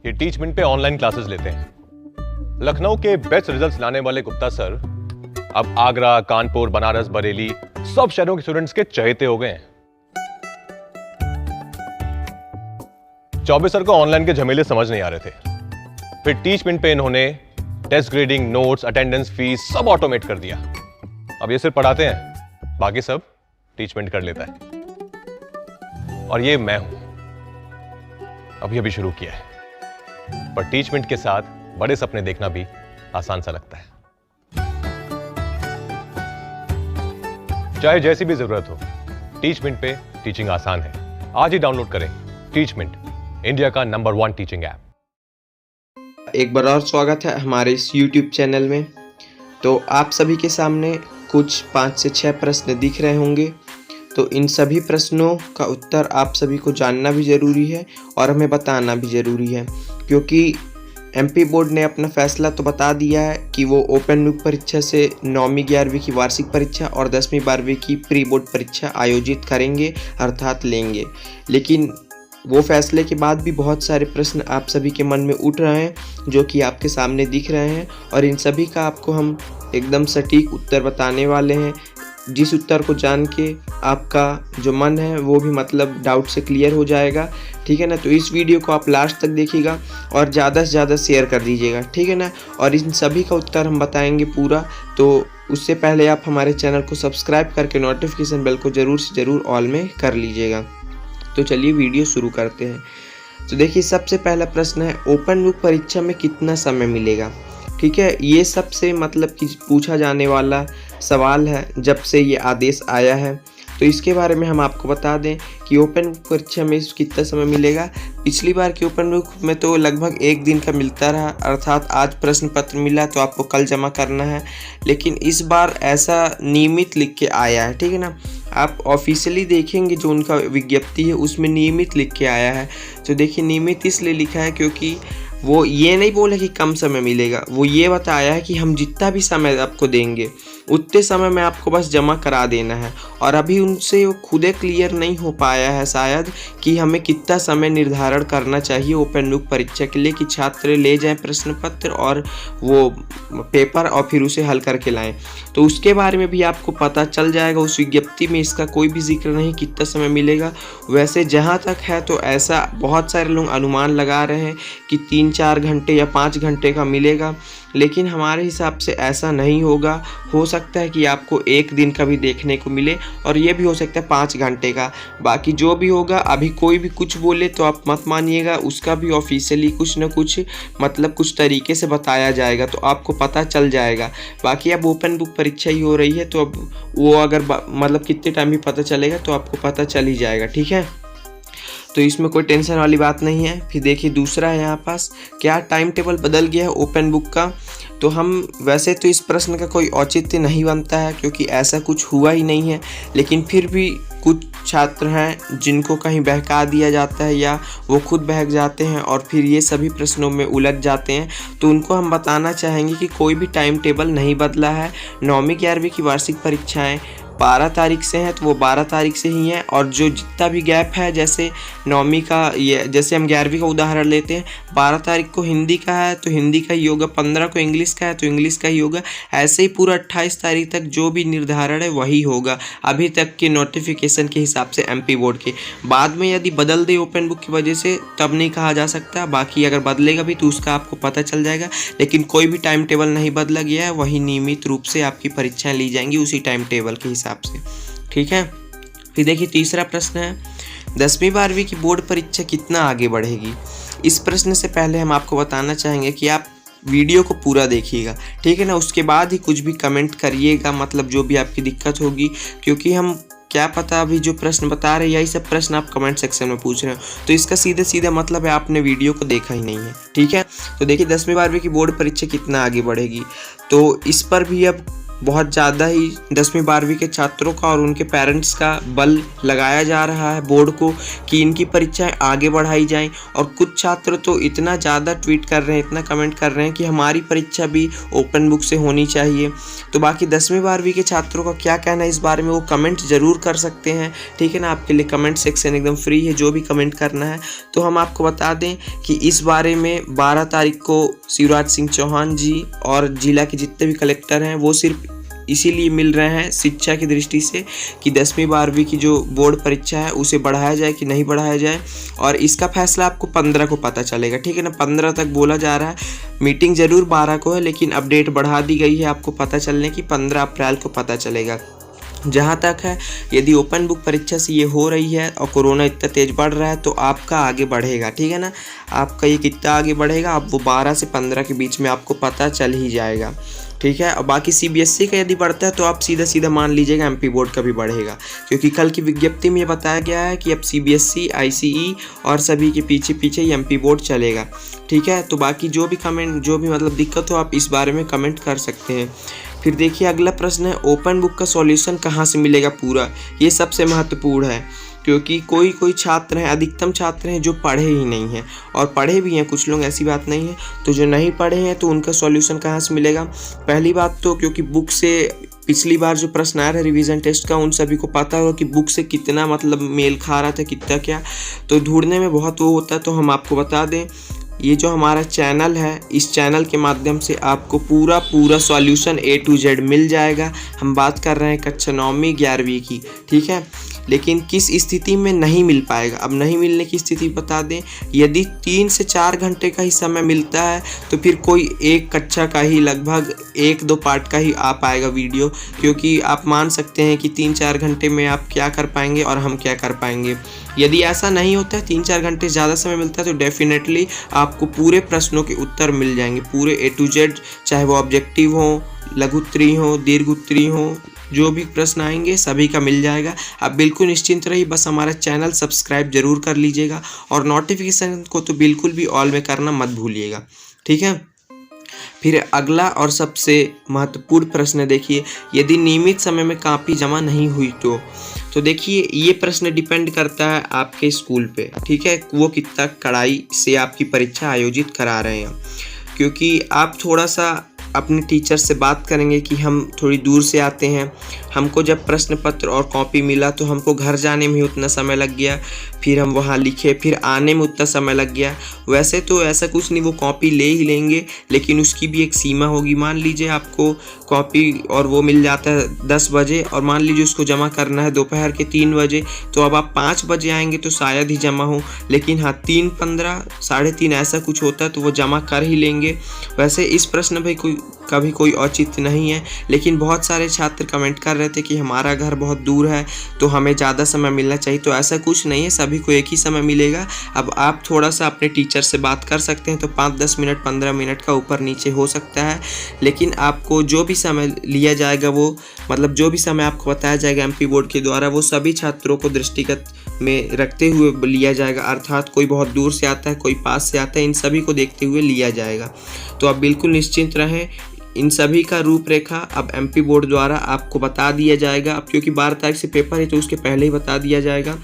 ये टीचमेंट पे online classes लेते हैं। लखनऊ के बेस्ट रिजल्ट्स लाने वाले गुप्ता सर अब आगरा, कानपुर, बनारस, बरेली सब शहरों के स्टूडेंट्स के चहेते हो गए हैं। चौबे सर को ऑनलाइन के झमेले समझ नहीं आ रहे थे, फिर टीचमेंट पे इन्होंने test grading, notes, attendance, fees सब ऑटोमेट कर दिया। अब ये सिर्फ पढ़ाते हैं, बाकी सब टीचमेंट कर लेता है। और ये मैं हूं, अभी शुरू किया है, पर टीचमेंट के साथ बड़े सपने देखना भी आसान सा लगता है। चाहे जैसी भी जरूरत हो, टीचमेंट पे टीचिंग आसान है। आज ही डाउनलोड करें टीचमेंट, इंडिया का नंबर 1 टीचिंग ऐप। एक बार और स्वागत है हमारे इस YouTube चैनल में। तो आप सभी के सामने कुछ 5 से 6 प्रश्न दिख रहे होंगे। तो इन सभी प्रश्नों का उत्तर आप सभी को जानना भी ज़रूरी है और हमें बताना भी ज़रूरी है, क्योंकि MP बोर्ड ने अपना फैसला तो बता दिया है कि वो ओपन बुक परीक्षा से 9वीं 11वीं की वार्षिक परीक्षा और 10वीं 12वीं की प्री बोर्ड परीक्षा आयोजित करेंगे, अर्थात लेंगे। लेकिन वो फैसले के बाद भी बहुत सारे प्रश्न आप सभी के मन में उठ रहे हैं, जो कि आपके सामने दिख रहे हैं, और इन सभी का आपको हम एकदम सटीक उत्तर बताने वाले हैं, जिस उत्तर को जान के आपका जो मन है वो भी मतलब डाउट से क्लियर हो जाएगा। ठीक है ना। तो इस वीडियो को आप लास्ट तक देखिएगा और ज़्यादा से ज़्यादा शेयर कर दीजिएगा। ठीक है ना। और इन सभी का उत्तर हम बताएंगे पूरा। तो उससे पहले आप हमारे चैनल को सब्सक्राइब करके नोटिफिकेशन बेल को ज़रूर से ज़रूर ऑल में कर लीजिएगा। तो चलिए वीडियो शुरू करते हैं। तो देखिए, सबसे पहला प्रश्न है, ओपन बुक परीक्षा में कितना समय मिलेगा। ठीक है, ये सबसे मतलब कि पूछा जाने वाला सवाल है जब से ये आदेश आया है। तो इसके बारे में हम आपको बता दें कि ओपन बुक परीक्षा में कितना समय मिलेगा। पिछली बार की ओपन बुक में तो लगभग 1 दिन का मिलता रहा, अर्थात आज प्रश्न पत्र मिला तो आपको कल जमा करना है। लेकिन इस बार ऐसा नियमित लिख के आया है। ठीक है ना। आप ऑफिशियली देखेंगे जो उनका विज्ञप्ति है उसमें नियमित लिख के आया है। तो देखिए, नियमित इसलिए लिखा है क्योंकि वो ये नहीं बोले कि कम समय मिलेगा, वो ये बताया है कि हम जितना भी समय आपको देंगे उतने समय में आपको बस जमा करा देना है। और अभी उनसे वो खुदे क्लियर नहीं हो पाया है शायद कि हमें कितना समय निर्धारण करना चाहिए ओपन बुक परीक्षा के लिए, कि छात्र ले जाएं प्रश्न पत्र और वो पेपर और फिर उसे हल करके लाएं। तो उसके बारे में भी आपको पता चल जाएगा। उस विज्ञप्ति में इसका कोई भी जिक्र नहीं कितना समय मिलेगा। वैसे जहाँ तक है तो ऐसा बहुत सारे लोग अनुमान लगा रहे हैं कि 3-4 घंटे या 5 घंटे का मिलेगा, लेकिन हमारे हिसाब से ऐसा नहीं होगा। हो सकता है कि आपको 1 दिन का भी देखने को मिले और ये भी हो सकता है 5 घंटे का। बाकी जो भी होगा, अभी कोई भी कुछ बोले तो आप मत मानिएगा, उसका भी ऑफिशियली कुछ न कुछ मतलब कुछ तरीके से बताया जाएगा, तो आपको पता चल जाएगा। बाकी अब ओपन बुक परीक्षा ही हो रही है, तो अब वो अगर मतलब कितने टाइम भी पता चलेगा तो आपको पता चल ही जाएगा। ठीक है, तो इसमें कोई टेंशन वाली बात नहीं है। फिर देखिए, दूसरा है यहाँ पास, क्या टाइम टेबल बदल गया है ओपन बुक का। तो हम वैसे तो इस प्रश्न का कोई औचित्य नहीं बनता है क्योंकि ऐसा कुछ हुआ ही नहीं है, लेकिन फिर भी कुछ छात्र हैं जिनको कहीं बहका दिया जाता है या वो खुद बहक जाते हैं और फिर ये सभी प्रश्नों में उलझ जाते हैं। तो उनको हम बताना चाहेंगे कि कोई भी टाइम टेबल नहीं बदला है। 9वीं 11वीं की वार्षिक परीक्षाएँ 12 तारीख से हैं तो वो 12 तारीख से ही हैं, और जो जितना भी गैप है, जैसे 9वीं का ये, जैसे हम 11वीं का उदाहरण लेते हैं, 12 तारीख को हिंदी का है तो हिंदी का ही होगा, 15 को इंग्लिश का है तो इंग्लिश का ही होगा। ऐसे ही पूरा 28 तारीख तक जो भी निर्धारण है वही होगा अभी तक के नोटिफिकेशन के हिसाब से MP बोर्ड के। बाद में यदि बदल दे ओपन बुक की वजह से तब नहीं कहा जा सकता, बाकी अगर बदलेगा भी तो उसका आपको पता चल जाएगा। लेकिन कोई भी टाइम टेबल नहीं बदला गया है, वही नियमित रूप से आपकी परीक्षाएँ ली जाएंगी उसी टाइम टेबल के हिसाब से। ठीक है। फिर देखिए, तीसरा प्रश्न है, 10वीं 12वीं की बोर्ड परीक्षा कितना आगे बढ़ेगी। इस प्रश्न से पहले हम आपको बताना चाहेंगे कि आप वीडियो को पूरा देखिएगा। ठीक है ना। उसके बाद ही कुछ भी कमेंट करिएगा, मतलब जो भी आपकी दिक्कत होगी, क्योंकि हम क्या पता अभी जो प्रश्न बता रहे हैं यही सब प्रश्न आप कमेंट सेक्शन में पूछ रहे हो, तो इसका सीधे सीधा मतलब है आपने वीडियो को देखा ही नहीं है। ठीक है। तो देखिए, 10वीं 12वीं की बोर्ड परीक्षा कितना आगे बढ़ेगी, तो इस पर भी अब बहुत ज़्यादा ही 10वीं 12वीं के छात्रों का और उनके पेरेंट्स का बल लगाया जा रहा है बोर्ड को कि इनकी परीक्षाएं आगे बढ़ाई जाएं। और कुछ छात्र तो इतना ज़्यादा ट्वीट कर रहे हैं, इतना कमेंट कर रहे हैं कि हमारी परीक्षा भी ओपन बुक से होनी चाहिए। तो बाकी 10वीं 12वीं के छात्रों का क्या कहना है इस बारे में वो कमेंट ज़रूर कर सकते हैं, ठीक है ना। आपके लिए कमेंट सेक्शन एकदम फ्री है, जो भी कमेंट करना है। तो हम आपको बता दें कि इस बारे में 12 तारीख को शिवराज सिंह चौहान जी और जिला के जितने भी कलेक्टर हैं वो सिर्फ इसीलिए मिल रहे हैं शिक्षा की दृष्टि से कि 10वीं 12वीं की जो बोर्ड परीक्षा है उसे बढ़ाया जाए कि नहीं बढ़ाया जाए। और इसका फैसला आपको 15 को पता चलेगा, ठीक है ना। 15 तक बोला जा रहा है, मीटिंग ज़रूर 12 को है लेकिन अपडेट बढ़ा दी गई है आपको पता चलने की 15 अप्रैल को पता चलेगा। जहाँ तक है यदि ओपन बुक परीक्षा से ये हो रही है और कोरोना इतना तेज़ बढ़ रहा है तो आपका आगे बढ़ेगा, ठीक है ना। आपका ये कितना आगे बढ़ेगा अब वो 12 से 15 के बीच में आपको पता चल ही जाएगा, ठीक है। और बाकी CBSE का यदि बढ़ता है तो आप सीधा सीधा मान लीजिएगा MP बोर्ड का भी बढ़ेगा, क्योंकि कल की विज्ञप्ति में ये बताया गया है कि अब CBSE ICE और सभी के पीछे पीछे MP बोर्ड चलेगा, ठीक है। तो बाकी जो भी कमेंट जो भी मतलब दिक्कत हो आप इस बारे में कमेंट कर सकते हैं। फिर देखिए अगला प्रश्न है ओपन बुक का सॉल्यूशन कहाँ से मिलेगा पूरा। ये सबसे महत्वपूर्ण है क्योंकि कोई छात्र हैं, अधिकतम छात्र हैं जो पढ़े ही नहीं हैं और पढ़े भी हैं कुछ लोग, ऐसी बात नहीं है। तो जो नहीं पढ़े हैं तो उनका सॉल्यूशन कहाँ से मिलेगा। पहली बात तो क्योंकि बुक से पिछली बार जो प्रश्न आया था रिवीजन टेस्ट का उन सभी को पता होगा कि बुक से कितना मतलब मेल खा रहा था, कितना क्या, तो ढूंढने में बहुत वो होता है। तो हम आपको बता दें ये जो हमारा चैनल है इस चैनल के माध्यम से आपको पूरा सॉल्यूशन A to Z मिल जाएगा। हम बात कर रहे हैं कक्षा 9वीं 11वीं की, ठीक है। लेकिन किस स्थिति में नहीं मिल पाएगा, अब नहीं मिलने की स्थिति बता दें। यदि 3 से 4 घंटे का ही समय मिलता है तो फिर कोई एक कक्षा का ही लगभग 1-2 पार्ट का ही आ पाएगा वीडियो, क्योंकि आप मान सकते हैं कि 3-4 घंटे में आप क्या कर पाएंगे और हम क्या कर पाएंगे। यदि ऐसा नहीं होता है 3-4 घंटे ज़्यादा समय मिलता है तो डेफिनेटली आपको पूरे प्रश्नों के उत्तर मिल जाएंगे, पूरे A to Z, चाहे वो ऑब्जेक्टिव हो, लघु उत्तरीय हो, दीर्घ उत्तरीय हो, जो भी प्रश्न आएंगे सभी का मिल जाएगा। आप बिल्कुल निश्चिंत रहिए, बस हमारा चैनल सब्सक्राइब जरूर कर लीजिएगा और नोटिफिकेशन को तो बिल्कुल भी ऑल में करना मत भूलिएगा, ठीक है। फिर अगला और सबसे महत्वपूर्ण प्रश्न देखिए, यदि नियमित समय में कॉपी जमा नहीं हुई तो देखिए ये प्रश्न डिपेंड करता है आपके स्कूल पे, ठीक है, वो कितना कड़ाई से आपकी परीक्षा आयोजित करा रहे हैं। क्योंकि आप थोड़ा सा अपने टीचर से बात करेंगे कि हम थोड़ी दूर से आते हैं, हमको जब प्रश्न पत्र और कॉपी मिला तो हमको घर जाने में ही उतना समय लग गया, फिर हम वहाँ लिखे, फिर आने में उतना समय लग गया। वैसे तो ऐसा कुछ नहीं, वो कॉपी ले ही लेंगे लेकिन उसकी भी एक सीमा होगी। मान लीजिए आपको कॉपी और वो मिल जाता है 10 बजे और मान लीजिए उसको जमा करना है दोपहर के 3 बजे, तो अब आप 5 बजे आएंगे तो शायद ही जमा हो, लेकिन हाँ 3:15 3:30 ऐसा कुछ होता है तो वो जमा कर ही लेंगे। वैसे इस प्रश्न भाई कभी कोई औचित्य नहीं है, लेकिन बहुत सारे छात्र कमेंट कर रहे थे कि हमारा घर बहुत दूर है तो हमें ज़्यादा समय मिलना चाहिए, तो ऐसा कुछ नहीं है, सभी को एक ही समय मिलेगा। अब आप थोड़ा सा अपने टीचर से बात कर सकते हैं तो 5-10 मिनट 15 मिनट का ऊपर नीचे हो सकता है, लेकिन आपको जो भी समय लिया जाएगा वो मतलब जो भी समय आपको बताया जाएगा MP बोर्ड के द्वारा वो सभी छात्रों को दृष्टिगत में रखते हुए लिया जाएगा। अर्थात कोई बहुत दूर से आता है, कोई पास से आता है, इन सभी को देखते हुए लिया जाएगा। तो आप बिल्कुल निश्चिंत रहें, इन सभी का रूपरेखा अब MP बोर्ड द्वारा आपको बता दिया जाएगा। अब क्योंकि 12 तारीख से पेपर है तो उसके पहले ही बता दिया जाएगा,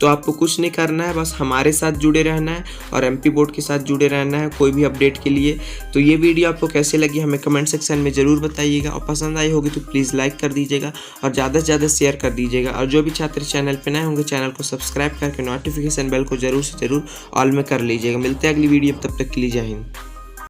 तो आपको कुछ नहीं करना है, बस हमारे साथ जुड़े रहना है और MP बोर्ड के साथ जुड़े रहना है कोई भी अपडेट के लिए। तो ये वीडियो आपको कैसे लगी हमें कमेंट सेक्शन में ज़रूर बताइएगा और पसंद आई होगी तो प्लीज़ लाइक कर दीजिएगा और ज़्यादा से ज़्यादा शेयर कर दीजिएगा। और जो भी छात्र चैनल पर नए होंगे चैनल को सब्सक्राइब करके नोटिफिकेशन बेल को ज़रूर से ज़रूर ऑल में कर लीजिएगा। मिलते हैं अगली वीडियो, तब तक के लिए जय हिंद।